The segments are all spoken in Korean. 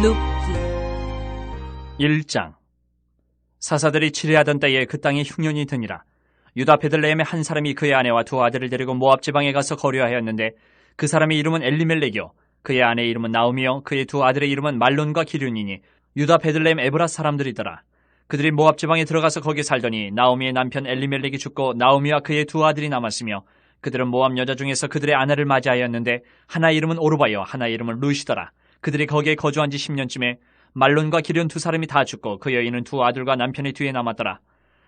룻기 1장. 사사들이 치레하던 때에 그 땅에 흉년이 드니라. 유다 베들레헴의 한 사람이 그의 아내와 두 아들을 데리고 모압 지방에 가서 거류하였는데 그 사람의 이름은 엘리멜렉이요 그의 아내의 이름은 나오미요 그의 두 아들의 이름은 말론과 기륜이니 유다 베들레헴 에브라 사람들이더라. 그들이 모압 지방에 들어가서 거기 살더니 나오미의 남편 엘리멜렉이 죽고 나오미와 그의 두 아들이 남았으며 그들은 모압 여자 중에서 그들의 아내를 맞이하였는데 하나의 이름은 오르바요 하나의 이름은 룻이더라. 그들이 거기에 거주한 지 10년쯤에 말론과 기륜 두 사람이 다 죽고 그 여인은 두 아들과 남편의 뒤에 남았더라.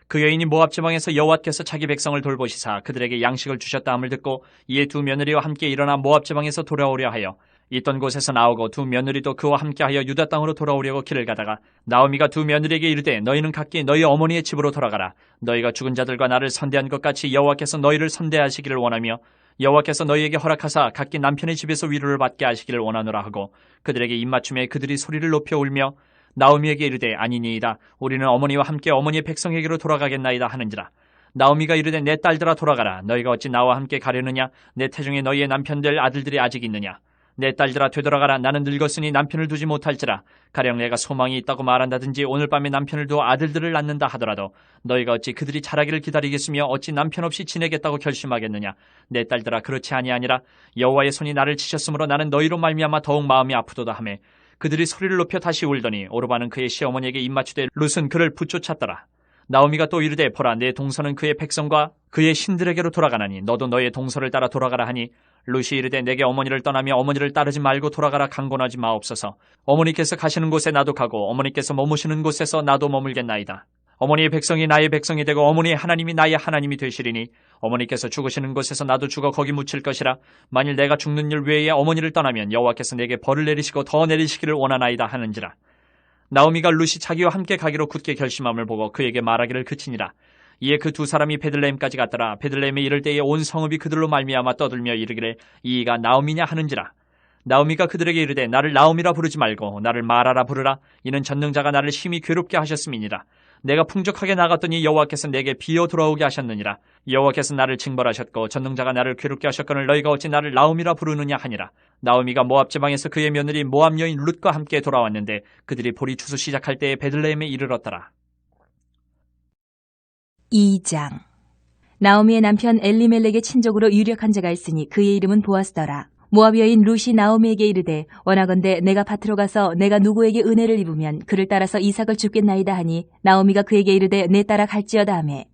그 여인이 모압 지방에서 여호와께서 자기 백성을 돌보시사 그들에게 양식을 주셨다 함을 듣고 이에 두 며느리와 함께 일어나 모압 지방에서 돌아오려 하여 있던 곳에서 나오고 두 며느리도 그와 함께하여 유다 땅으로 돌아오려고 길을 가다가 나오미가 두 며느리에게 이르되 너희는 각기 너희 어머니의 집으로 돌아가라. 너희가 죽은 자들과 나를 선대한 것 같이 여호와께서 너희를 선대하시기를 원하며 여호와께서 너희에게 허락하사 각기 남편의 집에서 위로를 받게 하시기를 원하노라 하고 그들에게 입맞춤에 그들이 소리를 높여 울며 나오미에게 이르되 아니니이다. 우리는 어머니와 함께 어머니의 백성에게로 돌아가겠나이다 하는지라. 나오미가 이르되 내 딸들아 돌아가라. 너희가 어찌 나와 함께 가려느냐. 내 태중에 너희의 남편들 아들들이 아직 있느냐. 내 딸들아 되돌아가라. 나는 늙었으니 남편을 두지 못할지라. 가령 내가 소망이 있다고 말한다든지 오늘 밤에 남편을 두어 아들들을 낳는다 하더라도 너희가 어찌 그들이 자라기를 기다리겠으며 어찌 남편 없이 지내겠다고 결심하겠느냐. 내 딸들아 그렇지 아니하니라. 여호와의 손이 나를 치셨으므로 나는 너희로 말미암아 더욱 마음이 아프도다 하매 그들이 소리를 높여 다시 울더니 오르바는 그의 시어머니에게 입맞추되 룻은 그를 붙쫓았더라. 나오미가 또 이르되 보라 내 동서는 그의 백성과 그의 신들에게로 돌아가나니 너도 너의 동서를 따라 돌아가라 하니 룻이 이르되 내게 어머니를 떠나며 어머니를 따르지 말고 돌아가라 강권하지 마옵소서. 어머니께서 가시는 곳에 나도 가고 어머니께서 머무시는 곳에서 나도 머물겠나이다. 어머니의 백성이 나의 백성이 되고 어머니의 하나님이 나의 하나님이 되시리니 어머니께서 죽으시는 곳에서 나도 죽어 거기 묻힐 것이라. 만일 내가 죽는 일 외에 어머니를 떠나면 여호와께서 내게 벌을 내리시고 더 내리시기를 원하나이다 하는지라. 나오미가 룻이 자기와 함께 가기로 굳게 결심함을 보고 그에게 말하기를 그치니라. 이에 그 두 사람이 베들레헴까지 갔더라. 베들레헴에 이를 때에 온 성읍이 그들로 말미암아 떠들며 이르기를 이가 나오미냐 하는지라. 나오미가 그들에게 이르되 나를 나오미라 부르지 말고 나를 마라라 부르라. 이는 전능자가 나를 심히 괴롭게 하셨음이니라. 내가 풍족하게 나갔더니 여호와께서 내게 비어 돌아오게 하셨느니라. 여호와께서 나를 징벌하셨고 전능자가 나를 괴롭게 하셨거늘 너희가 어찌 나를 나오미라 부르느냐 하니라. 나오미가 모압 지방에서 그의 며느리 모압 여인 룻과 함께 돌아왔는데 그들이 보리 추수 시작할 때에 베들레헴에 이르렀더라. 2장. 나오미의 남편 엘리멜렉의 친족으로 유력한 자가 있으니 그의 이름은 보아스더라. 모압 여인 룻이 나오미에게 이르되 원하건대 내가 밭으로 가서 내가 누구에게 은혜를 입으면 그를 따라서 이삭을 줍겠나이다 하니 나오미가 그에게 이르되 내 따라 갈지어다 하매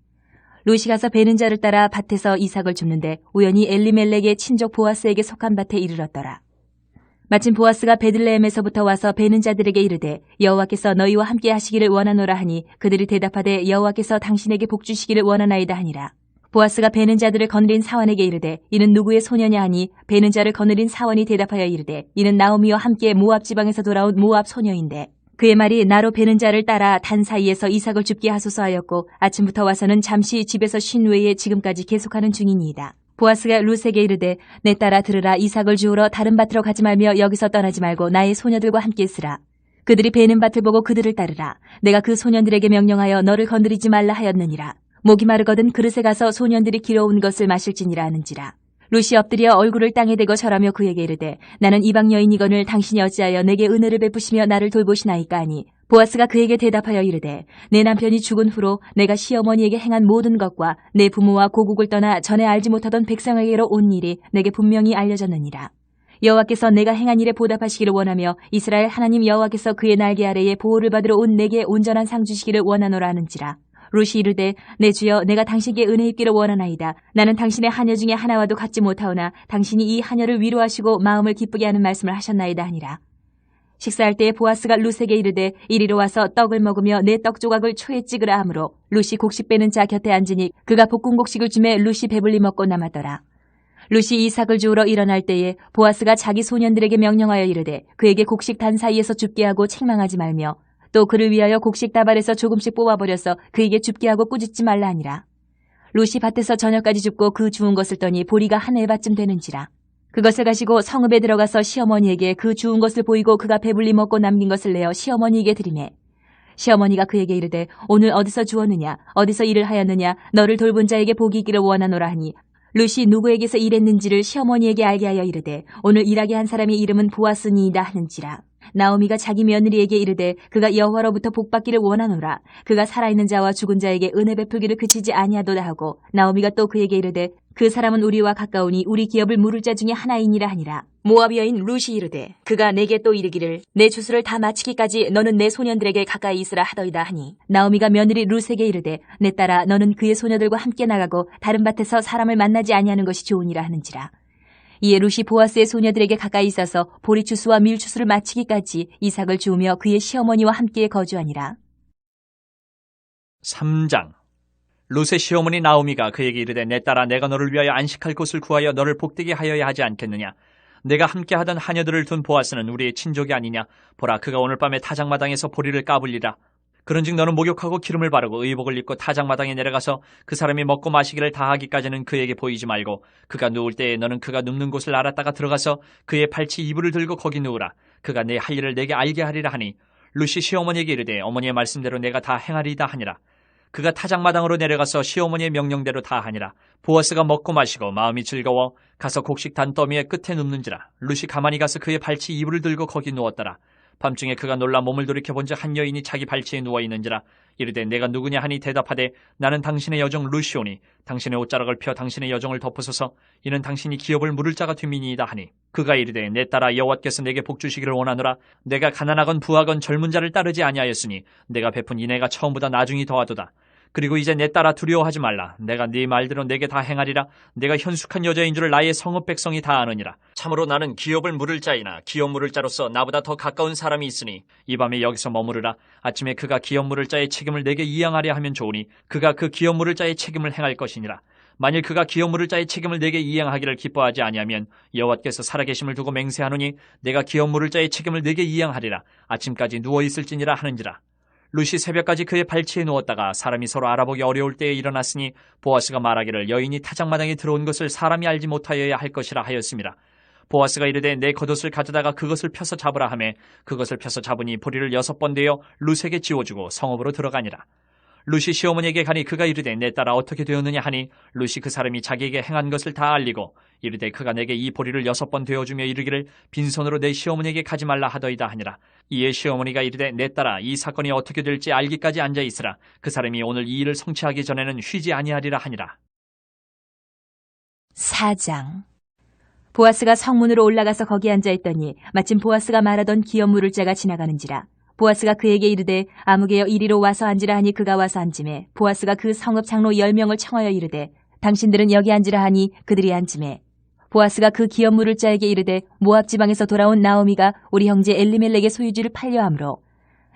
룻이 가서 베는 자를 따라 밭에서 이삭을 줍는데 우연히 엘리멜렉의 친족 보아스에게 속한 밭에 이르렀더라. 마침 보아스가 베들레헴에서부터 와서 베는 자들에게 이르되 여호와께서 너희와 함께 하시기를 원하노라 하니 그들이 대답하되 여호와께서 당신에게 복 주시기를 원하나이다 하니라. 보아스가 베는 자들을 거느린 사원에게 이르되 이는 누구의 소녀냐 하니 베는 자를 거느린 사원이 대답하여 이르되 이는 나오미와 함께 모압 지방에서 돌아온 모압 소녀인데 그의 말이 나로 베는 자를 따라 단 사이에서 이삭을 줍게 하소서 하였고 아침부터 와서는 잠시 집에서 쉰 외에 지금까지 계속하는 중이니이다. 보아스가 룻에게 이르되 내 딸아 들으라. 이삭을 주우러 다른 밭으로 가지 말며 여기서 떠나지 말고 나의 소녀들과 함께 있으라. 그들이 베는 밭을 보고 그들을 따르라. 내가 그 소년들에게 명령하여 너를 건드리지 말라 하였느니라. 목이 마르거든 그릇에 가서 소년들이 길어온 것을 마실지니라 하는지라. 룻이 엎드려 얼굴을 땅에 대고 절하며 그에게 이르되 나는 이방 여인이거늘 당신이 어찌하여 내게 은혜를 베푸시며 나를 돌보시나이까 하니 보아스가 그에게 대답하여 이르되 내 남편이 죽은 후로 내가 시어머니에게 행한 모든 것과 내 부모와 고국을 떠나 전에 알지 못하던 백성에게로 온 일이 내게 분명히 알려졌느니라. 여호와께서 내가 행한 일에 보답하시기를 원하며 이스라엘 하나님 여호와께서 그의 날개 아래에 보호를 받으러 온 내게 온전한 상 주시기를 원하노라 하는지라. 룻이 이르되 내 주여 내가 당신께 은혜 입기를 원하나이다. 나는 당신의 하녀 중에 하나와도 같지 못하오나 당신이 이 하녀를 위로하시고 마음을 기쁘게 하는 말씀을 하셨나이다 하니라. 식사할 때에 보아스가 룻에게 이르되 이리로 와서 떡을 먹으며 내 떡 조각을 초에 찍으라 하므로 룻이 곡식 빼는 자 곁에 앉으니 그가 볶은 곡식을 주매 룻이 배불리 먹고 남았더라. 룻이 이삭을 주우러 일어날 때에 보아스가 자기 소년들에게 명령하여 이르되 그에게 곡식 단 사이에서 줍게 하고 책망하지 말며 또 그를 위하여 곡식 다발에서 조금씩 뽑아버려서 그에게 줍게 하고 꾸짖지 말라 하니라. 룻이 밭에서 저녁까지 줍고 그 주운 것을 떠니 보리가 한 에바쯤 되는지라. 그것을 가지고 성읍에 들어가서 시어머니에게 그 주운 것을 보이고 그가 배불리 먹고 남긴 것을 내어 시어머니에게 드리매 시어머니가 그에게 이르되 오늘 어디서 주었느냐 어디서 일을 하였느냐 너를 돌본 자에게 복이 있기를 원하노라 하니 룻이 누구에게서 일했는지를 시어머니에게 알게 하여 이르되 오늘 일하게 한 사람의 이름은 보아스니이다 하는지라. 나오미가 자기 며느리에게 이르되 그가 여호와로부터 복받기를 원하노라. 그가 살아있는 자와 죽은 자에게 은혜 베풀기를 그치지 아니하도다 하고 나오미가 또 그에게 이르되 그 사람은 우리와 가까우니 우리 기업을 물을 자 중에 하나이니라 하니라. 모압 여인 룻이 이르되 그가 내게 또 이르기를 내 주수를 다 마치기까지 너는 내 소년들에게 가까이 있으라 하더이다 하니 나오미가 며느리 룻에게 이르되 내 딸아 너는 그의 소녀들과 함께 나가고 다른 밭에서 사람을 만나지 아니하는 것이 좋으니라 하는지라. 이에 룻이 보아스의 소녀들에게 가까이 있어서 보리추수와 밀추수를 마치기까지 이삭을 주우며 그의 시어머니와 함께 거주하니라. 3장. 룻의 시어머니 나오미가 그에게 이르되 내 딸아 내가 너를 위하여 안식할 곳을 구하여 너를 복되게 하여야 하지 않겠느냐. 내가 함께하던 하녀들을 둔 보아스는 우리의 친족이 아니냐. 보라 그가 오늘 밤에 타작마당에서 보리를 까불리라. 그런즉 너는 목욕하고 기름을 바르고 의복을 입고 타작마당에 내려가서 그 사람이 먹고 마시기를 다하기까지는 그에게 보이지 말고 그가 누울 때에 너는 그가 눕는 곳을 알았다가 들어가서 그의 발치 이불을 들고 거기 누우라. 그가 내 할 일을 내게 알게 하리라 하니 룻이 시어머니에게 이르되 어머니의 말씀대로 내가 다 행하리이다 하니라. 그가 타작마당으로 내려가서 시어머니의 명령대로 다 하니라. 보아스가 먹고 마시고 마음이 즐거워 가서 곡식 단더미의 끝에 눕는지라. 룻이 가만히 가서 그의 발치 이불을 들고 거기 누웠더라. 밤중에 그가 놀라 몸을 돌이켜본즉 한 여인이 자기 발치에 누워있는지라. 이르되 내가 누구냐 하니 대답하되 나는 당신의 여종 룻이오니 당신의 옷자락을 펴 당신의 여종을 덮으소서. 이는 당신이 기업을 물을 자가 됨이니이다 하니 그가 이르되 내 딸아 여호와께서 내게 복주시기를 원하노라. 내가 가난하건 부하건 젊은 자를 따르지 아니하였으니 내가 베푼 인애가 처음보다 나중이 더하도다. 그리고 이제 내 딸아 두려워하지 말라. 내가 네 말대로 내게 다 행하리라. 내가 현숙한 여자인 줄을 나의 성읍 백성이 다 아느니라. 참으로 나는 기업을 물을 자이나 기업 물을 자로서 나보다 더 가까운 사람이 있으니 이 밤에 여기서 머무르라. 아침에 그가 기업 물을 자의 책임을 내게 이양하려 하면 좋으니 그가 그 기업 물을 자의 책임을 행할 것이니라. 만일 그가 기업 물을 자의 책임을 내게 이양하기를 기뻐하지 아니하면 여호와께서 살아계심을 두고 맹세하노니 내가 기업 물을 자의 책임을 내게 이양하리라. 아침까지 누워있을지니라 하는지라. 룻이 새벽까지 그의 발치에 누웠다가 사람이 서로 알아보기 어려울 때에 일어났으니 보아스가 말하기를 여인이 타작마당에 들어온 것을 사람이 알지 못하여야 할 것이라 하였습니다. 보아스가 이르되 내 겉옷을 가져다가 그것을 펴서 잡으라 하매 그것을 펴서 잡으니 보리를 6번 되어 룻에게 지워주고 성읍으로 들어가니라. 룻이 시어머니에게 가니 그가 이르되 내 딸아 어떻게 되었느냐 하니 룻이 그 사람이 자기에게 행한 것을 다 알리고 이르되 그가 내게 이 보리를 6번 되어주며 이르기를 빈손으로 내 시어머니에게 가지 말라 하더이다 하니라. 이에 시어머니가 이르되 내 딸아 이 사건이 어떻게 될지 알기까지 앉아있으라. 그 사람이 오늘 이 일을 성취하기 전에는 쉬지 아니하리라 하니라. 4장. 보아스가 성문으로 올라가서 거기 앉아있더니 마침 보아스가 말하던 기업 물을 자가 지나가는지라. 보아스가 그에게 이르되 아무개여 이리로 와서 앉으라 하니 그가 와서 앉으매 보아스가 그 성읍 장로 10명을 청하여 이르되 당신들은 여기 앉으라 하니 그들이 앉으매 보아스가 그 기업 물을 자에게 이르되 모압 지방에서 돌아온 나오미가 우리 형제 엘리멜렉의 소유지를 팔려 함으로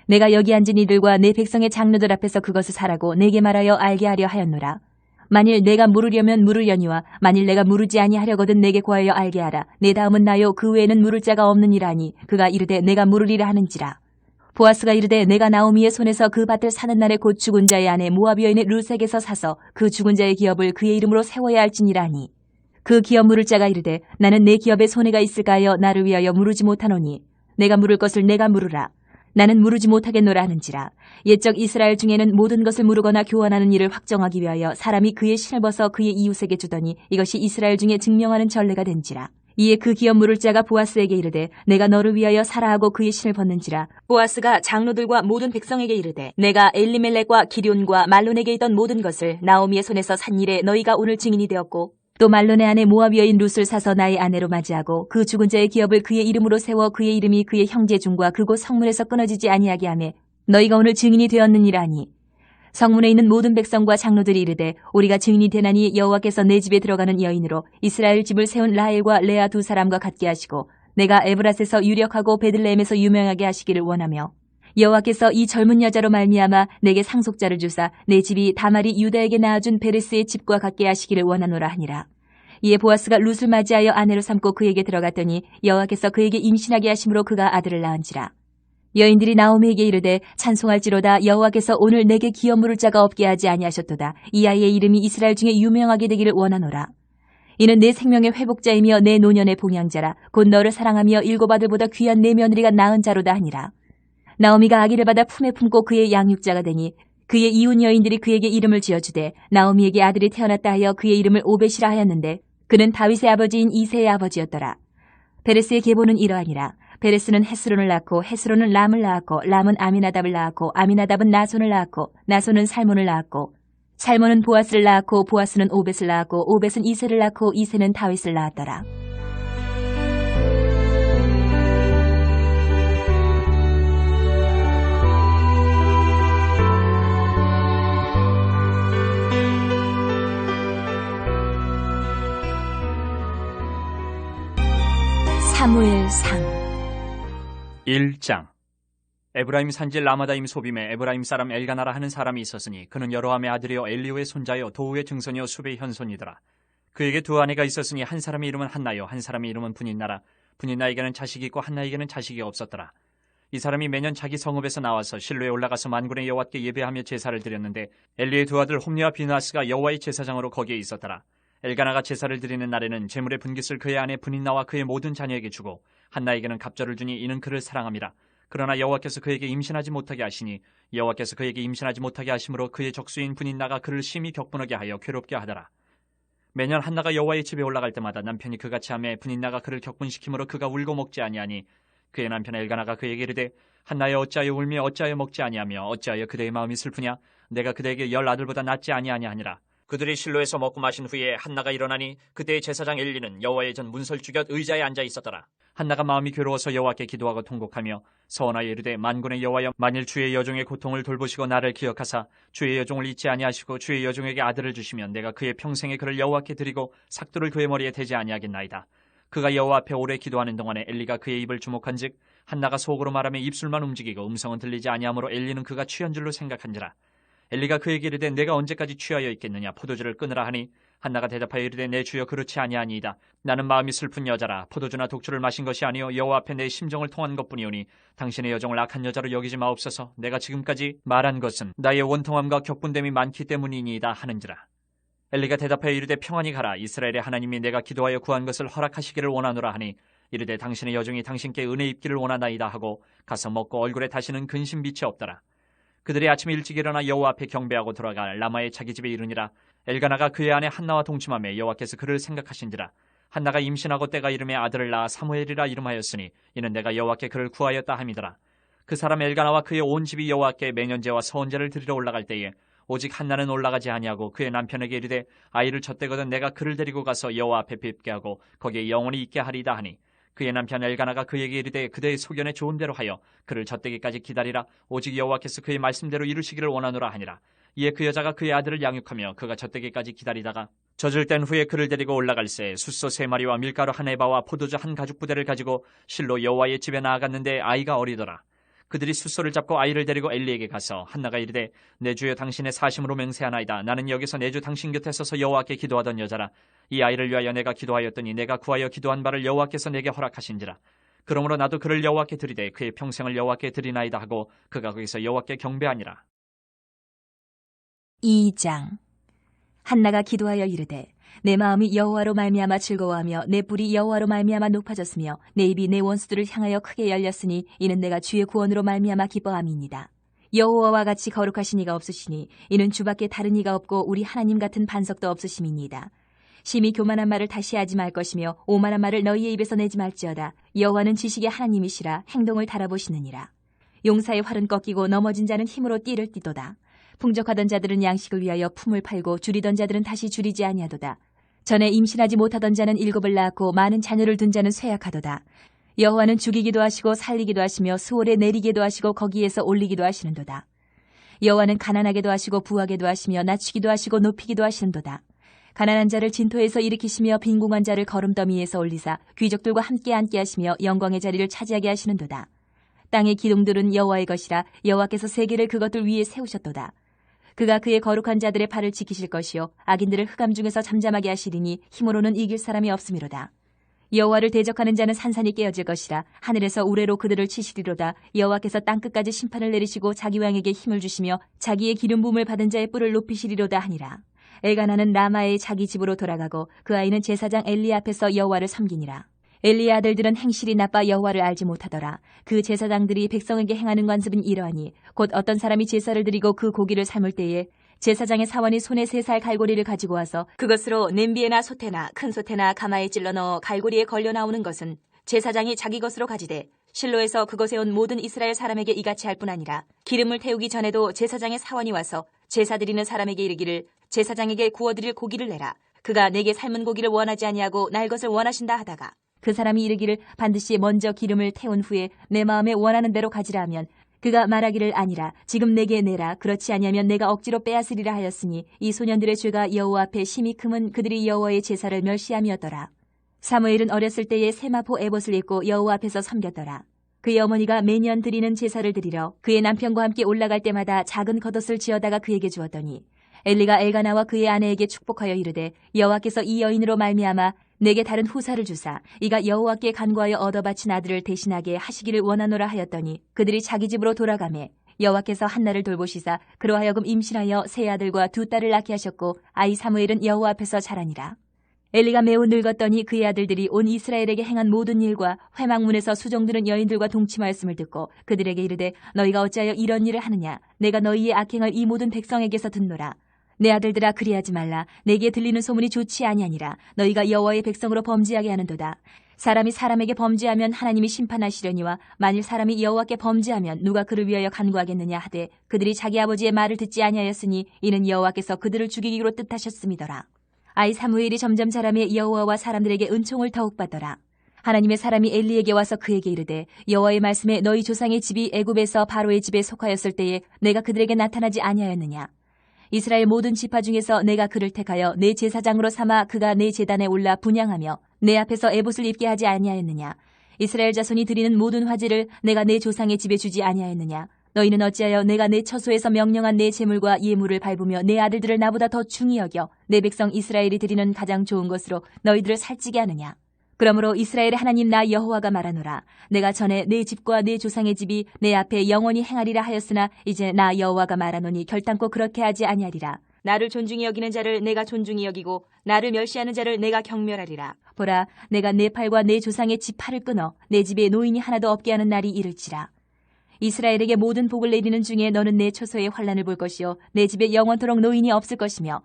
내가 여기 앉은 이들과 내 백성의 장로들 앞에서 그것을 사라고 내게 말하여 알게 하려 하였노라. 만일 내가 물으려면 물으려니와 만일 내가 물으지 아니하려거든 내게 구하여 알게 하라. 내 다음은 나요 그 외에는 물을 자가 없느니라 하니 그가 이르되 내가 물으리라 하는지라. 보아스가 이르되 내가 나오미의 손에서 그 밭을 사는 날에 곧 죽은 자의 아내 모압 여인의 룻에게서 사서 그 죽은 자의 기업을 그의 이름으로 세워야 할지니라 하니 그 기업 물을 자가 이르되 나는 내 기업에 손해가 있을까 하여 나를 위하여 물으지 못하노니 내가 물을 것을 내가 물으라. 나는 물으지 못하겠노라 하는지라. 옛적 이스라엘 중에는 모든 것을 물으거나 교환하는 일을 확정하기 위하여 사람이 그의 신을 벗어 그의 이웃에게 주더니 이것이 이스라엘 중에 증명하는 전례가 된지라. 이에 그 기업 물을 자가 보아스에게 이르되 내가 너를 위하여 사라 하고 그의 신을 벗는지라. 보아스가 장로들과 모든 백성에게 이르되 내가 엘리멜렉과 기럨과 말론에게 있던 모든 것을 나오미의 손에서 산 일에 너희가 오늘 증인이 되었고 또 말론의 아내 모압 여인 룻을 사서 나의 아내로 맞이하고 그 죽은 자의 기업을 그의 이름으로 세워 그의 이름이 그의 형제 중과 그곳 성문에서 끊어지지 아니하게 하매 너희가 오늘 증인이 되었느니라 하니 성문에 있는 모든 백성과 장로들이 이르되 우리가 증인이 되나니 여호와께서 내 집에 들어가는 여인으로 이스라엘 집을 세운 라헬과 레아 두 사람과 같게 하시고 내가 에브라스에서 유력하고 베들레헴에서 유명하게 하시기를 원하며 여호와께서 이 젊은 여자로 말미암아 내게 상속자를 주사 내 집이 다말이 유다에게 낳아준 베레스의 집과 같게 하시기를 원하노라 하니라. 이에 보아스가 룻을 맞이하여 아내로 삼고 그에게 들어갔더니 여호와께서 그에게 임신하게 하심으로 그가 아들을 낳은지라. 여인들이 나오미에게 이르되 찬송할지로다 여호와께서 오늘 내게 기업 물을 자가 없게 하지 아니하셨도다. 이 아이의 이름이 이스라엘 중에 유명하게 되기를 원하노라. 이는 내 생명의 회복자이며 내 노년의 봉양자라. 곧 너를 사랑하며 7 아들보다 귀한 내 며느리가 낳은 자로다 하니라. 나오미가 아기를 받아 품에 품고 그의 양육자가 되니 그의 이웃 여인들이 그에게 이름을 지어주되 나오미에게 아들이 태어났다 하여 그의 이름을 오벳이라 하였는데 그는 다윗의 아버지인 이새의 아버지였더라. 베레스의 계보는 이러하니라. 베레스는 헤스론을 낳고 헤스론은 람을 낳았고 람은 아미나답을 낳았고 아미나답은 나손을 낳았고 나손은 살몬을 낳았고 살몬은 보아스를 낳았고 보아스는 오벳을 낳았고 오벳은 이새를 낳고 이새는 다윗을 낳았더라. 사무엘상 1장. 에브라임 산지 라마다임 소빔에 에브라임 사람 엘가나라 하는 사람이 있었으니 그는 여로함의 아들이요 엘리후의 손자요 도후의 증손이요 수베의 현손이더라. 그에게 두 아내가 있었으니 한 사람의 이름은 한나요 한 사람의 이름은 분인나라. 분인나에게는 자식이 있고 한나에게는 자식이 없었더라. 이 사람이 매년 자기 성읍에서 나와서 실로에 올라가서 만군의 여호와께 예배하며 제사를 드렸는데 엘리의 두 아들 홈리와 비느하스가 여호와의 제사장으로 거기에 있었더라. 엘가나가 제사를 드리는 날에는 제물의 분깃을 그의 아내 분인나와 그의 모든 자녀에게 주고 한나에게는 갑절을 주니 이는 그를 사랑함이라. 그러나 여호와께서 그에게 임신하지 못하게 하시니 여호와께서 그에게 임신하지 못하게 하심으로 그의 적수인 분인나가 그를 심히 격분하게 하여 괴롭게 하더라. 매년 한나가 여호와의 집에 올라갈 때마다 남편이 그같이 하매 분인나가 그를 격분시키므로 그가 울고 먹지 아니하니 그의 남편 엘가나가 그에게 이르되 한나여 어찌하여 울며 어찌하여 먹지 아니하며 어찌하여 그대의 마음이 슬프냐 내가 그대에게 10 아들보다 낫지 아니하냐 하니라. 그들이 실로에서 먹고 마신 후에 한나가 일어나니 그때의 제사장 엘리는 여호와의 전 문설주 곁 의자에 앉아 있었더라. 한나가 마음이 괴로워서 여호와께 기도하고 통곡하며 서원하여 이르되 만군의 여호와여 만일 주의 여종의 고통을 돌보시고 나를 기억하사 주의 여종을 잊지 아니하시고 주의 여종에게 아들을 주시면 내가 그의 평생에 그를 여호와께 드리고 삭도를 그의 머리에 대지 아니하겠나이다. 그가 여호와 앞에 오래 기도하는 동안에 엘리가 그의 입을 주목한즉 한나가 속으로 말하며 입술만 움직이고 음성은 들리지 아니하므로 엘리는 그가 취한 줄로 생각한지라. 엘리가 그에게 이르되 내가 언제까지 취하여 있겠느냐 포도주를 끊으라 하니 한나가 대답하여 이르되 내 주여 그렇지 아니하니이다. 나는 마음이 슬픈 여자라 포도주나 독주를 마신 것이 아니요 여호와 앞에 내 심정을 통한 것뿐이오니 당신의 여종을 악한 여자로 여기지 마옵소서. 내가 지금까지 말한 것은 나의 원통함과 격분됨이 많기 때문이니이다 하는지라. 엘리가 대답하여 이르되 평안히 가라. 이스라엘의 하나님이 내가 기도하여 구한 것을 허락하시기를 원하노라 하니 이르되 당신의 여종이 당신께 은혜 입기를 원하나이다 하고 가서 먹고 얼굴에 다시는 근심 빛이 없더라. 그들이 아침에 일찍 일어나 여호와 앞에 경배하고 돌아가 라마의 자기 집에 이르니라. 엘가나가 그의 아내 한나와 동침하며 여호와께서 그를 생각하신지라. 한나가 임신하고 때가 이름에 아들을 낳아 사무엘이라 이름하였으니 이는 내가 여호와께 그를 구하였다 함이더라. 그 사람 엘가나와 그의 온 집이 여호와께 매년제와 서원제를 드리러 올라갈 때에 오직 한나는 올라가지 아니하고 그의 남편에게 이르되 아이를 젖대거든 내가 그를 데리고 가서 여호와 앞에 뵙게 하고 거기에 영원히 있게 하리다 하니 그의 남편 엘가나가 그에게 이르되 그대의 소견에 좋은 대로 하여 그를 젖대기까지 기다리라. 오직 여호와께서 그의 말씀대로 이루시기를 원하노라 하니라. 이에 그 여자가 그의 아들을 양육하며 그가 젖대기까지 기다리다가 젖을 땐 후에 그를 데리고 올라갈새 숫소 3마리와 밀가루 1에바와 포도주 1가죽 부대를 가지고 실로 여호와의 집에 나아갔는데 아이가 어리더라. 그들이 숫소를 잡고 아이를 데리고 엘리에게 가서 한나가 이르되 내 주여 당신의 사심으로 맹세하나이다. 나는 여기서 내 주 당신 곁에 서서 여호와께 기도하던 여자라. 이 아이를 위하여 내가 기도하였더니 내가 구하여 기도한 바를 여호와께서 내게 허락하신지라. 그러므로 나도 그를 여호와께 드리되 그의 평생을 여호와께 드리나이다 하고 그가 거기서 여호와께 경배하니라. 2장. 한나가 기도하여 이르되 내 마음이 여호와로 말미암아 즐거워하며 내 뿔이 여호와로 말미암아 높아졌으며 내 입이 내 원수들을 향하여 크게 열렸으니 이는 내가 주의 구원으로 말미암아 기뻐함이니이다. 여호와와 같이 거룩하신 이가 없으시니 이는 주밖에 다른 이가 없고 우리 하나님 같은 반석도 없으심이니이다. 심히 교만한 말을 다시 하지 말 것이며 오만한 말을 너희의 입에서 내지 말지어다. 여호와는 지식의 하나님이시라 행동을 달아보시느니라. 용사의 활은 꺾이고 넘어진 자는 힘으로 띠를 띠도다. 풍족하던 자들은 양식을 위하여 품을 팔고 줄이던 자들은 다시 줄이지 아니하도다. 전에 임신하지 못하던 자는 7을 낳았고 많은 자녀를 둔 자는 쇠약하도다. 여호와는 죽이기도 하시고 살리기도 하시며 수월에 내리기도 하시고 거기에서 올리기도 하시는도다. 여호와는 가난하게도 하시고 부하게도 하시며 낮추기도 하시고 높이기도 하시는도다. 가난한 자를 진토에서 일으키시며 빈궁한 자를 거름더미에서 올리사 귀족들과 함께 앉게 하시며 영광의 자리를 차지하게 하시는도다. 땅의 기둥들은 여호와의 것이라 여호와께서 세계를 그것들 위에 세우셨도다. 그가 그의 거룩한 자들의 발을 지키실 것이요 악인들을 흑암 중에서 잠잠하게 하시리니 힘으로는 이길 사람이 없음이로다. 여호와를 대적하는 자는 산산이 깨어질 것이라 하늘에서 우레로 그들을 치시리로다. 여호와께서 땅끝까지 심판을 내리시고 자기 왕에게 힘을 주시며 자기의 기름 부음을 받은 자의 뿔을 높이시리로다 하니라. 엘가나는 라마의 자기 집으로 돌아가고 그 아이는 제사장 엘리 앞에서 여호와를 섬기니라. 엘리의 아들들은 행실이 나빠 여호와를 알지 못하더라. 그 제사장들이 백성에게 행하는 관습은 이러하니 곧 어떤 사람이 제사를 드리고 그 고기를 삶을 때에 제사장의 사원이 손에 3살 갈고리를 가지고 와서 그것으로 냄비에나 솥에나 큰 솥에나 가마에 찔러 넣어 갈고리에 걸려 나오는 것은 제사장이 자기 것으로 가지되 실로에서 그곳에 온 모든 이스라엘 사람에게 이같이 할 뿐 아니라 기름을 태우기 전에도 제사장의 사원이 와서 제사 드리는 사람에게 이르기를 제사장에게 구워드릴 고기를 내라. 그가 내게 삶은 고기를 원하지 아니하고 날 것을 원하신다 하다가 그 사람이 이르기를 반드시 먼저 기름을 태운 후에 내 마음에 원하는 대로 가지라 하면 그가 말하기를 아니라 지금 내게 내라. 그렇지 아니하면 내가 억지로 빼앗으리라 하였으니 이 소년들의 죄가 여호와 앞에 심히 크면 그들이 여호와의 제사를 멸시함이었더라. 사무엘은 어렸을 때에 세마포 에봇을 입고 여호와 앞에서 섬겼더라. 그의 어머니가 매년 드리는 제사를 드리러 그의 남편과 함께 올라갈 때마다 작은 겉옷을 지어다가 그에게 주었더니 엘리가 엘가나와 그의 아내에게 축복하여 이르되 여호와께서 이 여인으로 말미암아 내게 다른 후사를 주사 이가 여호와께 간구하여 얻어 바친 아들을 대신하게 하시기를 원하노라 하였더니 그들이 자기 집으로 돌아가매 여호와께서 한나를 돌보시사 그로 하여금 임신하여 세 아들과 두 딸을 낳게 하셨고 아이 사무엘은 여호와 앞에서 자라니라. 엘리가 매우 늙었더니 그의 아들들이 온 이스라엘에게 행한 모든 일과 회막문에서 수종드는 여인들과 동침하였음을 듣고 그들에게 이르되 너희가 어찌하여 이런 일을 하느냐. 내가 너희의 악행을 이 모든 백성에게서 듣노라. 내 아들들아 그리하지 말라. 내게 들리는 소문이 좋지 아니하니라. 너희가 여호와의 백성으로 범죄하게 하는도다. 사람이 사람에게 범죄하면 하나님이 심판하시려니와 만일 사람이 여호와께 범죄하면 누가 그를 위하여 간구하겠느냐 하되 그들이 자기 아버지의 말을 듣지 아니하였으니 이는 여호와께서 그들을 죽이기로 뜻하셨음이더라. 아이 사무엘이 점점 자라매 여호와와 사람들에게 은총을 더욱 받더라. 하나님의 사람이 엘리에게 와서 그에게 이르되 여호와의 말씀에 너희 조상의 집이 애굽에서 바로의 집에 속하였을 때에 내가 그들에게 나타나지 아니하였느냐. 이스라엘 모든 지파 중에서 내가 그를 택하여 내 제사장으로 삼아 그가 내 제단에 올라 분향하며 내 앞에서 에봇을 입게 하지 아니하였느냐. 이스라엘 자손이 드리는 모든 화제를 내가 내 조상의 집에 주지 아니하였느냐. 너희는 어찌하여 내가 내 처소에서 명령한 내 제물과 예물을 밟으며 내 아들들을 나보다 더 중히 여겨 내 백성 이스라엘이 드리는 가장 좋은 것으로 너희들을 살찌게 하느냐. 그러므로 이스라엘의 하나님 나 여호와가 말하노라. 내가 전에 내 집과 내 조상의 집이 내 앞에 영원히 행하리라 하였으나 이제 나 여호와가 말하노니 결단코 그렇게 하지 아니하리라. 나를 존중히 여기는 자를 내가 존중히 여기고 나를 멸시하는 자를 내가 경멸하리라. 보라, 내가 내 팔과 내 조상의 집 팔을 끊어 내 집에 노인이 하나도 없게 하는 날이 이를지라. 이스라엘에게 모든 복을 내리는 중에 너는 내 처소에 환난을 볼 것이요 내 집에 영원토록 노인이 없을 것이며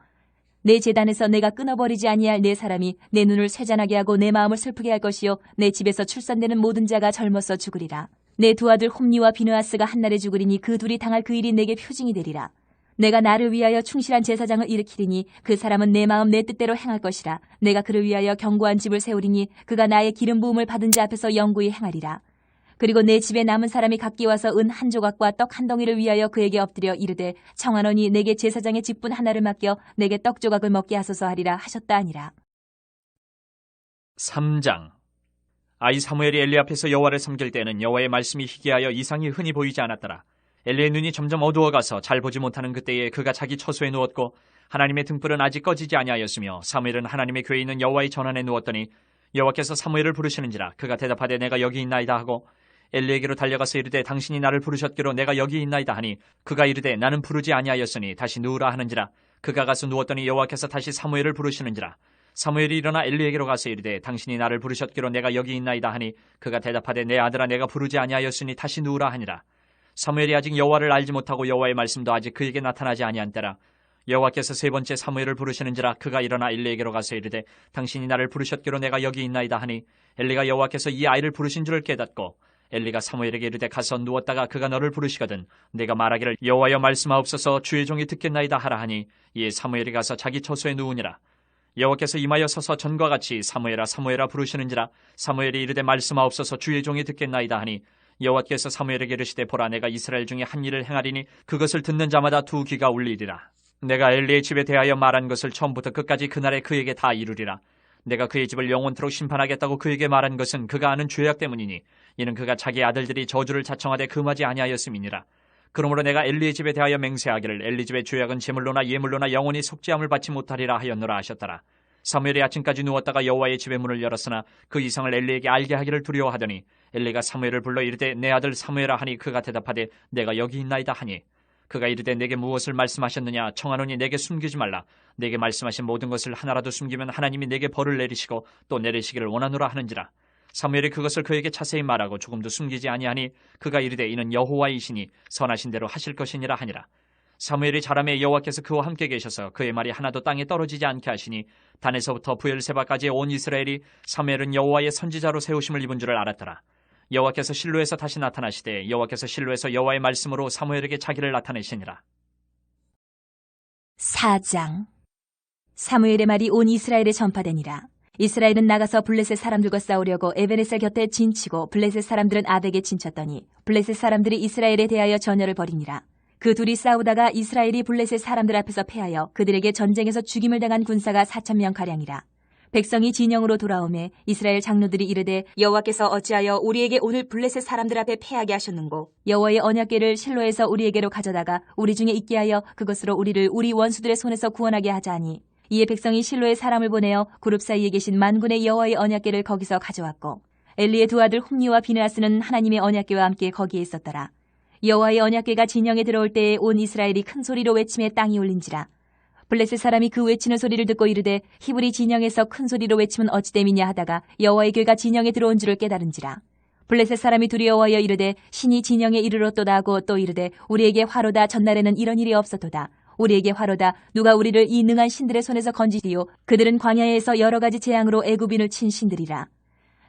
내 제단에서 내가 끊어버리지 아니할 내 사람이 내 눈을 쇠잔하게 하고 내 마음을 슬프게 할 것이요 내 집에서 출산되는 모든 자가 젊어서 죽으리라. 내 두 아들 홈니와 비느하스가 한날에 죽으리니 그 둘이 당할 그 일이 내게 표징이 되리라. 내가 나를 위하여 충실한 제사장을 일으키리니 그 사람은 내 마음 내 뜻대로 행할 것이라. 내가 그를 위하여 견고한 집을 세우리니 그가 나의 기름 부음을 받은 자 앞에서 영구히 행하리라. 그리고 내 집에 남은 사람이 각기 와서 은 한 조각과 떡 한 덩이를 위하여 그에게 엎드려 이르되 청하노니 내게 제사장의 직분 하나를 맡겨 내게 떡 조각을 먹게 하소서 하리라 하셨다 하니라. 3장. 아이 사무엘이 엘리 앞에서 여호와를 섬길 때는 여호와의 말씀이 희귀하여 이상이 흔히 보이지 않았더라. 엘리의 눈이 점점 어두워가서 잘 보지 못하는 그때에 그가 자기 처소에 누웠고 하나님의 등불은 아직 꺼지지 아니하였으며 사무엘은 하나님의 궤에 있는 여호와의 전환에 누웠더니 여호와께서 사무엘을 부르시는지라. 그가 대답하되 내가 여기 있나이다 하고 엘리에게로 달려가서 이르되 당신이 나를 부르셨기로 내가 여기 있나이다 하니 그가 이르되 나는 부르지 아니하였으니 다시 누우라 하는지라. 그가 가서 누웠더니 여호와께서 다시 사무엘을 부르시는지라. 사무엘이 일어나 엘리에게로 가서 이르되 당신이 나를 부르셨기로 내가 여기 있나이다 하니 그가 대답하되 내 아들아 내가 부르지 아니하였으니 다시 누우라 하니라. 사무엘이 아직 여호와를 알지 못하고 여호와의 말씀도 아직 그에게 나타나지 아니한 때라. 여호와께서 세 번째 사무엘을 부르시는지라. 그가 일어나 엘리에게로 가서 이르되 당신이 나를 부르셨기로 내가 여기 있나이다 하니 엘리가 여호와께서 이 아이를 부르신 줄을 깨닫고 엘리가 사무엘에게 이르되 가서 누웠다가 그가 너를 부르시거든 내가 말하기를 여호와여 말씀하옵소서 주의 종이 듣겠나이다 하라 하니 이에 사무엘이 가서 자기 처소에 누우니라. 여호와께서 임하여 서서 전과 같이 사무엘아 사무엘아 부르시는지라. 사무엘이 이르되 말씀하옵소서 주의 종이 듣겠나이다 하니 여호와께서 사무엘에게 이르시되 보라 내가 이스라엘 중에 한 일을 행하리니 그것을 듣는 자마다 두 귀가 울리리라. 내가 엘리의 집에 대하여 말한 것을 처음부터 끝까지 그날에 그에게 다 이루리라. 내가 그의 집을 영원토록 심판하겠다고 그에게 말한 것은 그가 아는 죄악 때문이니 이는 그가 자기 아들들이 저주를 자청하되 금하지 아니하였음이니라. 그러므로 내가 엘리의 집에 대하여 맹세하기를 엘리 집의 죄악은 제물로나 예물로나 영원히 속죄함을 받지 못하리라 하였노라 하셨더라. 사무엘이 아침까지 누웠다가 여호와의 집의 문을 열었으나 그 이상을 엘리에게 알게 하기를 두려워하더니 엘리가 사무엘을 불러 이르되 내 아들 사무엘아 하니 그가 대답하되 내가 여기 있나이다 하니 그가 이르되 내게 무엇을 말씀하셨느냐. 청하노니 내게 숨기지 말라. 내게 말씀하신 모든 것을 하나라도 숨기면 하나님이 내게 벌을 내리시고 또 내리시기를 원하노라 하는지라. 사무엘이 그것을 그에게 자세히 말하고 조금도 숨기지 아니하니 그가 이르되 이는 여호와이시니 선하신 대로 하실 것이니라 하니라. 사무엘이 자라매 여호와께서 그와 함께 계셔서 그의 말이 하나도 땅에 떨어지지 않게 하시니 단에서부터 부엘세바까지의 온 이스라엘이 사무엘은 여호와의 선지자로 세우심을 입은 줄을 알았더라. 여호와께서 실로에서 다시 나타나시되 여호와께서 실로에서 여호와의 말씀으로 사무엘에게 자기를 나타내시니라. 4장. 사무엘의 말이 온 이스라엘에 전파되니라. 이스라엘은 나가서 블레셋 사람들과 싸우려고 에베네셀 곁에 진치고 블레셋 사람들은 아벡에 진쳤더니 블레셋 사람들이 이스라엘에 대하여 전열을 벌이니라. 그 둘이 싸우다가 이스라엘이 블레셋 사람들 앞에서 패하여 그들에게 전쟁에서 죽임을 당한 군사가 4,000명가량이라. 백성이 진영으로 돌아오매 이스라엘 장로들이 이르되 여호와께서 어찌하여 우리에게 오늘 블레셋 사람들 앞에 패하게 하셨는고 여호와의 언약궤를 실로에서 우리에게로 가져다가 우리 중에 있게 하여 그것으로 우리를 우리 원수들의 손에서 구원하게 하자 하니 이에 백성이 실로에 사람을 보내어 그룹 사이에 계신 만군의 여호와의 언약궤를 거기서 가져왔고 엘리의 두 아들 홈니와 비느하스는 하나님의 언약궤와 함께 거기에 있었더라. 여호와의 언약궤가 진영에 들어올 때에 온 이스라엘이 큰 소리로 외침에 땅이 울린지라. 블레셋 사람이 그 외치는 소리를 듣고 이르되 히브리 진영에서 큰 소리로 외치면 어찌됨이냐 하다가 여호와의 궤가 진영에 들어온 줄을 깨달은지라. 블레셋 사람이 두려워하여 이르되 신이 진영에 이르렀도다 하고 또 이르되 우리에게 화로다. 전날에는 이런 일이 없었도다. 우리에게 화로다. 누가 우리를 이 능한 신들의 손에서 건지디요. 그들은 광야에서 여러 가지 재앙으로 애굽인을 친 신들이라.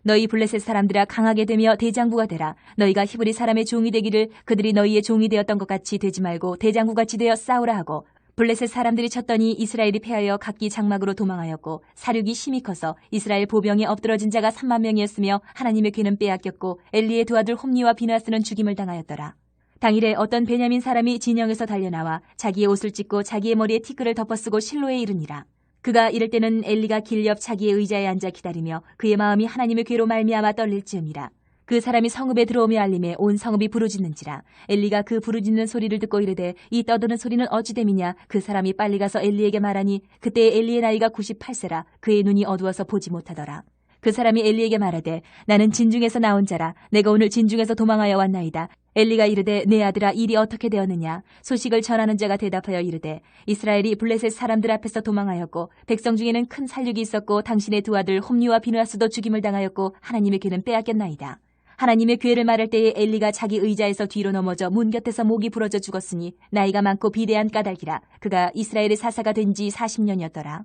너희 블레셋 사람들아 강하게 되며 대장부가 되라. 너희가 히브리 사람의 종이 되기를 그들이 너희의 종이 되었던 것 같이 되지 말고 대장부같이 되어 싸우라 하고 블레셋 사람들이 쳤더니 이스라엘이 패하여 각기 장막으로 도망하였고 사륙이 심히 커서 이스라엘 보병에 엎드러진 자가 3만 명이었으며 하나님의 궤는 빼앗겼고 엘리의 두 아들 홈니와 비느하스는 죽임을 당하였더라. 당일에 어떤 베냐민 사람이 진영에서 달려나와 자기의 옷을 찢고 자기의 머리에 티끌을 덮어쓰고 실로에 이르니라. 그가 이럴 때는 엘리가 길 옆 자기의 의자에 앉아 기다리며 그의 마음이 하나님의 궤로 말미암아 떨릴 즈음이라. 그 사람이 성읍에 들어오며 알림에 온 성읍이 부르짖는지라. 엘리가 그 부르짖는 소리를 듣고 이르되 이 떠드는 소리는 어찌됨이냐. 그 사람이 빨리 가서 엘리에게 말하니 그때 엘리의 나이가 98세라. 그의 눈이 어두워서 보지 못하더라. 그 사람이 엘리에게 말하되 나는 진중에서 나온 자라. 내가 오늘 진중에서 도망하여 왔나이다. 엘리가 이르되 내 아들아 일이 어떻게 되었느냐. 소식을 전하는 자가 대답하여 이르되 이스라엘이 블레셋 사람들 앞에서 도망하였고 백성 중에는 큰 살육이 있었고 당신의 두 아들 홈니와 비느하스도 죽임을 당하였고 하나님의 궤는 빼앗겼나이다. 하나님의 궤를 말할 때에 엘리가 자기 의자에서 뒤로 넘어져 문 곁에서 목이 부러져 죽었으니 나이가 많고 비대한 까닭이라. 그가 이스라엘의 사사가 된 지 40년이었더라.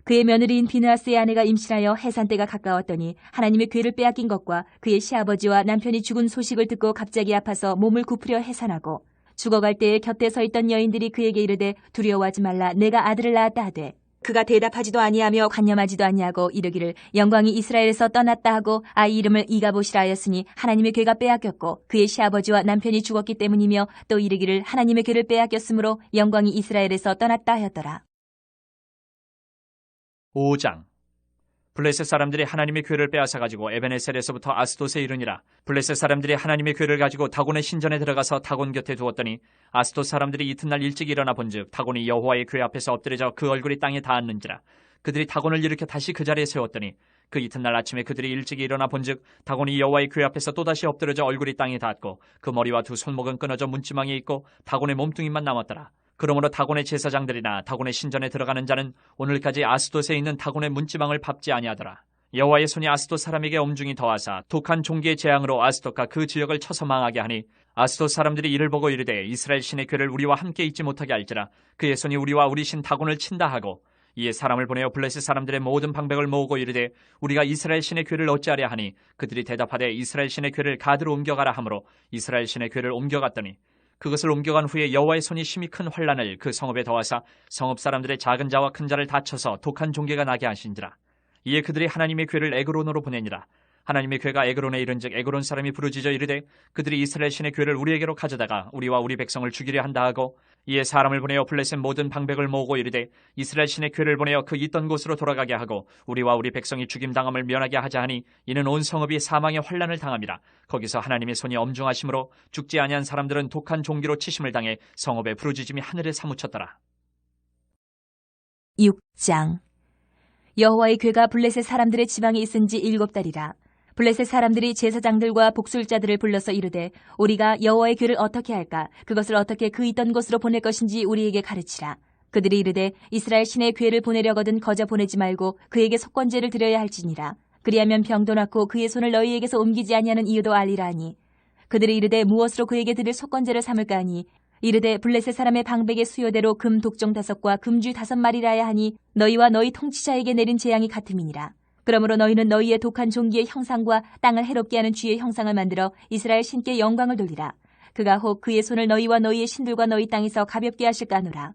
그의 며느리인 비느하스의 아내가 임신하여 해산 때가 가까웠더니 하나님의 궤를 빼앗긴 것과 그의 시아버지와 남편이 죽은 소식을 듣고 갑자기 아파서 몸을 굽으려 해산하고 죽어갈 때에 곁에 서 있던 여인들이 그에게 이르되 두려워하지 말라. 내가 아들을 낳았다 하되 그가 대답하지도 아니하며 관념하지도 아니하고 이르기를 영광이 이스라엘에서 떠났다 하고 아이 이름을 이가봇이라 하였으니 하나님의 궤가 빼앗겼고 그의 시아버지와 남편이 죽었기 때문이며 또 이르기를 하나님의 궤를 빼앗겼으므로 영광이 이스라엘에서 떠났다 하였더라. 5장. 블레셋 사람들이 하나님의 궤를 빼앗아 가지고 에베네셀에서부터 아스돗에 이르니라. 블레셋 사람들이 하나님의 궤를 가지고 다곤의 신전에 들어가서 다곤 곁에 두었더니 아스돗 사람들이 이튿날 일찍 일어나 본즉 다곤이 여호와의 궤 앞에서 엎드려져 그 얼굴이 땅에 닿았는지라. 그들이 다곤을 일으켜 다시 그 자리에 세웠더니 그 이튿날 아침에 그들이 일찍 일어나 본즉 다곤이 여호와의 궤 앞에서 또다시 엎드려져 얼굴이 땅에 닿았고 그 머리와 두 손목은 끊어져 문지망에 있고 다곤의 몸뚱이만 남았더라. 그러므로 다곤의 제사장들이나 다곤의 신전에 들어가는 자는 오늘까지 아스돗에 있는 다곤의 문지방을 밟지 아니하더라. 여호와의 손이 아스돗 사람에게 엄중히 더하사 독한 종기의 재앙으로 아스돗과 그 지역을 쳐서 망하게 하니 아스돗 사람들이 이를 보고 이르되 이스라엘 신의 궤를 우리와 함께 있지 못하게 할지라. 그의 손이 우리와 우리 신 다곤을 친다 하고 이에 사람을 보내어 블레셋 사람들의 모든 방백을 모으고 이르되 우리가 이스라엘 신의 궤를 어찌하랴 하니 그들이 대답하되 이스라엘 신의 궤를 가드로 옮겨가라 하므로 이스라엘 신의 궤를 옮겨갔더니 그것을 옮겨간 후에 여호와의 손이 심히 큰 환란을 그 성읍에 더하사 성읍 사람들의 작은 자와 큰 자를 다쳐서 독한 종괴가 나게 하신지라. 이에 그들이 하나님의 궤를 에그론으로 보내니라. 하나님의 궤가 에그론에 이른즉 에그론 사람이 부르짖어 이르되 그들이 이스라엘 신의 궤를 우리에게로 가져다가 우리와 우리 백성을 죽이려 한다 하고 이에 사람을 보내어 블레셋 모든 방백을 모으고 이르되 이스라엘 신의 궤를 보내어 그 있던 곳으로 돌아가게 하고 우리와 우리 백성이 죽임당함을 면하게 하자 하니 이는 온 성읍이 사망의 환란을 당함이라. 거기서 하나님의 손이 엄중하심으로 죽지 아니한 사람들은 독한 종기로 치심을 당해 성읍의 부르짖음이 하늘에 사무쳤더라. 6장. 여호와의 궤가 블레셋 사람들의 지방에 있은 지 7달이라. 블레셋 사람들이 제사장들과 복술자들을 불러서 이르되 우리가 여호와의 궤를 어떻게 할까? 그것을 어떻게 그 있던 곳으로 보낼 것인지 우리에게 가르치라. 그들이 이르되 이스라엘 신의 궤를 보내려거든 거저 보내지 말고 그에게 속건제를 드려야 할지니라. 그리하면 병도 낫고 그의 손을 너희에게서 옮기지 아니하는 이유도 알리라 하니 그들이 이르되 무엇으로 그에게 드릴 속건제를 삼을까 하니 이르되 블레셋 사람의 방백의 수요대로 금 독종 5과 금쥐 5마리라야 하니 너희와 너희 통치자에게 내린 재앙이 같음이니라. 그러므로 너희는 너희의 독한 종기의 형상과 땅을 해롭게 하는 쥐의 형상을 만들어 이스라엘 신께 영광을 돌리라. 그가 혹 그의 손을 너희와 너희의 신들과 너희 땅에서 가볍게 하실까 하노라.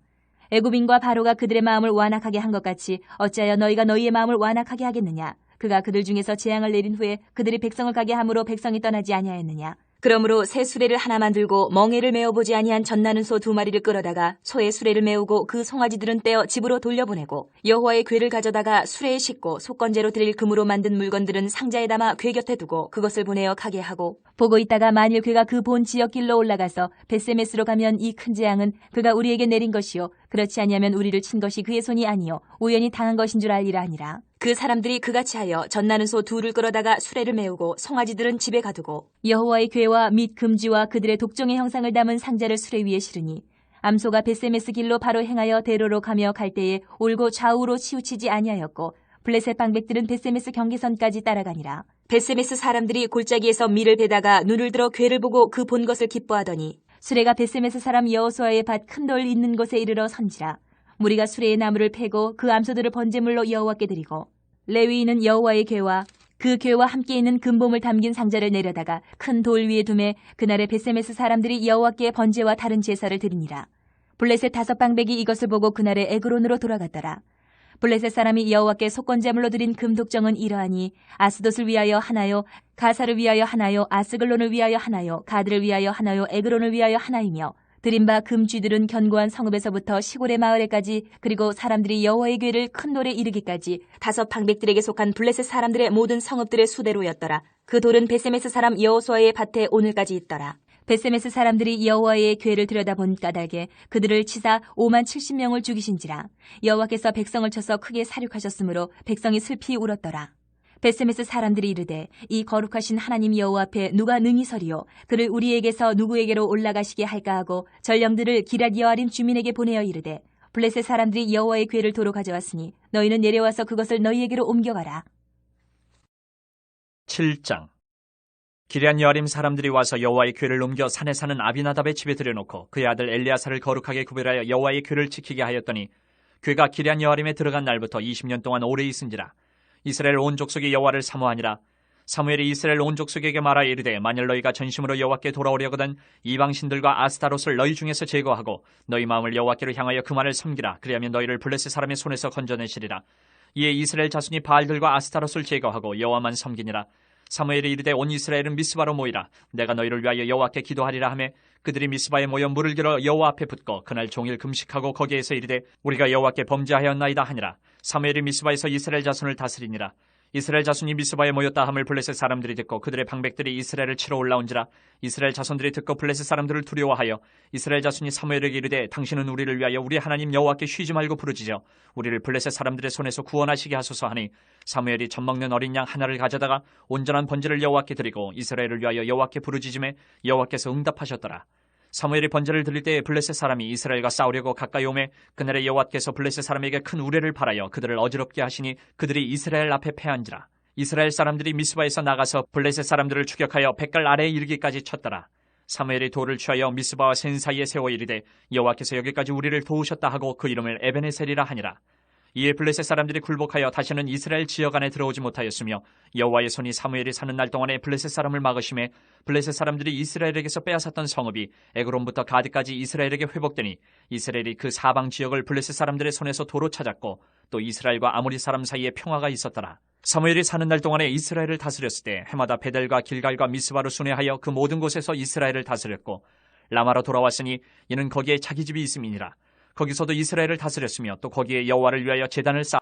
애굽인과 바로가 그들의 마음을 완악하게 한 것 같이 어찌하여 너희가 너희의 마음을 완악하게 하겠느냐. 그가 그들 중에서 재앙을 내린 후에 그들이 백성을 가게 함으로 백성이 떠나지 아니하였느냐. 그러므로 새 수레를 하나 만들고 멍에를 메어보지 아니한 젖나는 소 2마리를 끌어다가 소의 수레를 메우고 그 송아지들은 떼어 집으로 돌려보내고 여호와의 궤를 가져다가 수레에 싣고 속건제로 드릴 금으로 만든 물건들은 상자에 담아 궤 곁에 두고 그것을 보내어 가게 하고 보고 있다가 만일 그가 그 본 지역길로 올라가서 벳세메스로 가면 이 큰 재앙은 그가 우리에게 내린 것이요 그렇지 아니하면 우리를 친 것이 그의 손이 아니요 우연히 당한 것인 줄 알리라 하니라. 그 사람들이 그같이 하여 젖나는 소 2를 끌어다가 수레를 메우고 송아지들은 집에 가두고 여호와의 궤와 및 금쥐와 그들의 독종의 형상을 담은 상자를 수레 위에 실으니 암소가 벳세메스 길로 바로 행하여 대로로 가며 갈 때에 올고 좌우로 치우치지 아니하였고 블레셋 방백들은 벳세메스 경계선까지 따라가니라. 벳세메스 사람들이 골짜기에서 밀을 베다가 눈을 들어 궤를 보고 그 본 것을 기뻐하더니 수레가 벳세메스 사람 여호수아의 밭 큰 돌 있는 곳에 이르러 선지라. 무리가 수레의 나무를 패고 그 암소들을 번제물로 여호와께 드리고 레위인은 여호와의 궤와 그 궤와 함께 있는 금봄을 담긴 상자를 내려다가 큰 돌 위에 두매 그날에 벳세메스 사람들이 여호와께 번제와 다른 제사를 드리니라. 블레셋 5방백이 이것을 보고 그날에 에그론으로 돌아갔더라. 블레셋 사람이 여호와께 속건제물로 드린 금독정은 이러하니 아스돗을 위하여 하나요, 가사를 위하여 하나요, 아스글론을 위하여 하나요, 가드를 위하여 하나요, 에그론을 위하여 하나이며 드린 바 금쥐들은 견고한 성읍에서부터 시골의 마을에까지 그리고 사람들이 여호와의 궤를 큰 돌에 이르기까지 5방백들에게 속한 블레셋 사람들의 모든 성읍들의 수대로였더라. 그 돌은 벳세메스 사람 여호수아의 밭에 오늘까지 있더라. 벳세메스 사람들이 여호와의 궤를 들여다본 까닭에 그들을 치사 50,070명을 죽이신지라. 여호와께서 백성을 쳐서 크게 사륙하셨으므로 백성이 슬피 울었더라. 벳세메스 사람들이 이르되 이 거룩하신 하나님 여호와 앞에 누가 능히 서리요 그를 우리에게서 누구에게로 올라가시게 할까 하고 전령들을 기럇 여아림 주민에게 보내어 이르되 블레셋 사람들이 여호와의 궤를 도로 가져왔으니 너희는 내려와서 그것을 너희에게로 옮겨가라. 7장. 기럇 여아림 사람들이 와서 여호와의 궤를 옮겨 산에 사는 아비나답의 집에 들여놓고 그의 아들 엘리아사를 거룩하게 구별하여 여호와의 궤를 지키게 하였더니 궤가 기럇 여아림에 들어간 날부터 20년 동안 오래 있은지라. 이스라엘 온 족속이 여호와를 사모하니라. 사무엘이 이스라엘 온 족속에게 말하여 이르되 만일 너희가 전심으로 여호와께 돌아오려거든 이방신들과 아스타롯을 너희 중에서 제거하고 너희 마음을 여호와께로 향하여 그만을 섬기라. 그리하면 너희를 블레셋 사람의 손에서 건져내시리라. 이에 이스라엘 자손이 바알들과 아스타롯을 제거하고 여호와만 섬기니라. 사무엘이 이르되 온 이스라엘은 미스바로 모이라. 내가 너희를 위하여 여호와께 기도하리라 하며 그들이 미스바에 모여 물을 길어 여호와 앞에 붓고 그날 종일 금식하고 거기에서 이르되 우리가 여호와께 범죄하였나이다 하니라. 사무엘이 미스바에서 이스라엘 자손을 다스리니라. 이스라엘 자손이 미스바에 모였다 함을 블레셋 사람들이 듣고 그들의 방백들이 이스라엘을 치러 올라온지라. 이스라엘 자손들이 듣고 블레셋 사람들을 두려워하여 이스라엘 자손이 사무엘에게 이르되 당신은 우리를 위하여 우리 하나님 여호와께 쉬지 말고 부르짖어 우리를 블레셋 사람들의 손에서 구원하시게 하소서 하니 사무엘이 젖먹는 어린 양 하나를 가져다가 온전한 번제를 여호와께 드리고 이스라엘을 위하여 여호와께 부르짖음에 여호와께서 응답하셨더라. 사무엘이 번제를 드릴 때에 블레셋 사람이 이스라엘과 싸우려고 가까이 오매 그날에 여호와께서 블레셋 사람에게 큰 우레를 발하여 그들을 어지럽게 하시니 그들이 이스라엘 앞에 패한지라. 이스라엘 사람들이 미스바에서 나가서 블레셋 사람들을 추격하여 백갈 아래에 이르기까지 쳤더라. 사무엘이 돌을 취하여 미스바와 센 사이에 세워 이르되 여호와께서 여기까지 우리를 도우셨다 하고 그 이름을 에베네셀이라 하니라. 이에 블레셋 사람들이 굴복하여 다시는 이스라엘 지역 안에 들어오지 못하였으며 여호와의 손이 사무엘이 사는 날 동안에 블레셋 사람을 막으심에 블레셋 사람들이 이스라엘에게서 빼앗았던 성읍이 에그론부터 가드까지 이스라엘에게 회복되니 이스라엘이 그 사방 지역을 블레셋 사람들의 손에서 도로 찾았고 또 이스라엘과 아모리 사람 사이에 평화가 있었더라. 사무엘이 사는 날 동안에 이스라엘을 다스렸을 때 해마다 베델과 길갈과 미스바로 순회하여 그 모든 곳에서 이스라엘을 다스렸고 라마로 돌아왔으니 이는 거기에 자기 집이 있음이니라. 거기서도 이스라엘을 다스렸으며 또 거기에 여호와를 위하여 제단을 쌓았으며